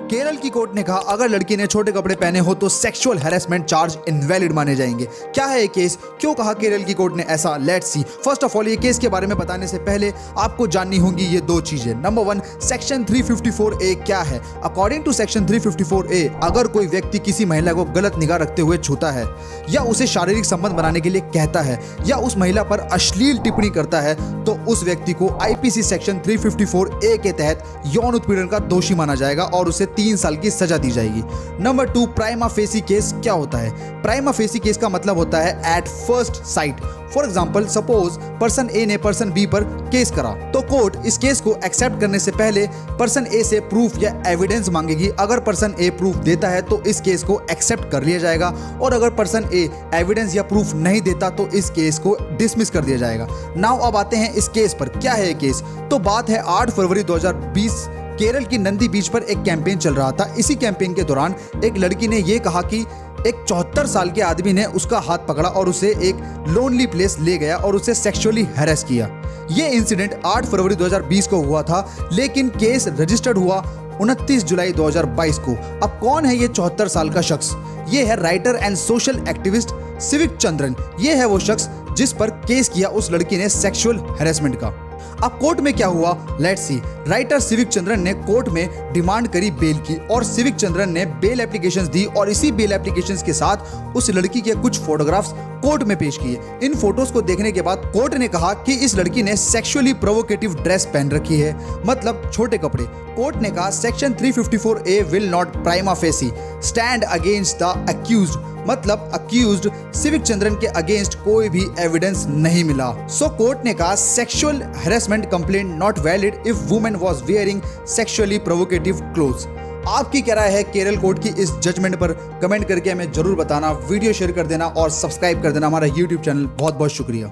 केरल की कोर्ट ने कहा अगर लड़की ने छोटे कपड़े पहने हो तो सेक्सुअल हैरेसमेंट चार्ज इनवैलिड माने जाएंगे। क्या है ये केस, क्यों कहा केरल की कोर्ट ने ऐसा, let's see. First of all, ये केस के बारे में बताने से पहले आपको जाननी होंगी ये दो चीजें। नंबर 1, सेक्शन 354A क्या है। अकॉर्डिंग टू सेक्शन 354A, अगर कोई व्यक्ति किसी महिला को गलत निगाह रखते हुए छूता है या उसे शारीरिक संबंध बनाने के लिए कहता है या उस महिला पर अश्लील टिप्पणी करता है तो उस व्यक्ति को आईपीसी सेक्शन 354A के तहत यौन उत्पीड़न का दोषी माना जाएगा और उसे 3 साल की सजा दी जाएगी। नंबर 2, प्राइमा फेसी केस क्या होता है। प्राइमा फेसी केस का मतलब होता है at first sight. For example, suppose person A ने पर्सन बी पर केस करा तो कोर्ट इस केस को एक्सेप्ट करने से पहले पर्सन ए से प्रूफ या एविडेंस मांगेगी। अगर पर्सन ए प्रूफ देता है तो इस केस को एक्सेप्ट कर लिया जाएगा और अगर पर्सन ए एविडेंस या प्रूफ नहीं देता तो इस केस को डिसमिस कर दिया जाएगा। नाउ अब आते हैं इस केस पर। क्या है ये केस, तो बात है 8 फरवरी 2020 केरल की नंदी बीच पर एक कैंपेन चल रहा था। इसी कैंपेन के दौरान एक लड़की ने यह कहा कि एक 74 साल के आदमी ने उसका हाथ पकड़ा और उसे एक लोनली प्लेस ले गया और उसे सेक्सुअली हैरेस किया। यह इंसिडेंट 8 फरवरी 2020 को हुआ था, लेकिन केस रजिस्टर्ड हुआ 29 जुलाई 2022 को। अब कौन है ये 74 साल का शख्स? ये है writer and social activist civic Chandran. ये है वो शख्स जिस पर केस किया उस लड़की ने सेक्सुअल हैरेसमेंट का। अब कोर्ट में क्या हुआ, let's see. Writer civic Chandran ने कोर्ट में डिमांड करी बेल की और सिविक चंद्रन ने बेल एप्लीकेशंस दी और इसी बेल एप्लीकेशंस के साथ उस लड़की के कुछ फोटोग्राफ्स कोर्ट में पेश किए। इन फोटोज को देखने के बाद कोर्ट ने कहा कि इस लड़की ने सेक्सुअली प्रोवोकेटिव ड्रेस पहन रखी है, मतलब छोटे कपड़े। कोर्ट ने कहा section 354A will not prima facie stand against the accused, मतलब अक्यूज्ड सिविक चंद्रन के अगेंस्ट कोई भी एविडेंस नहीं मिला। सो कोर्ट ने कहा sexual harassment complaint not valid if women was wearing sexually provocative clothes. आपकी क्या राय है केरल कोर्ट की इस जजमेंट पर, कमेंट करके हमें जरूर बताना। वीडियो शेयर कर देना और सब्सक्राइब कर देना हमारा YouTube चैनल। बहुत बहुत शुक्रिया।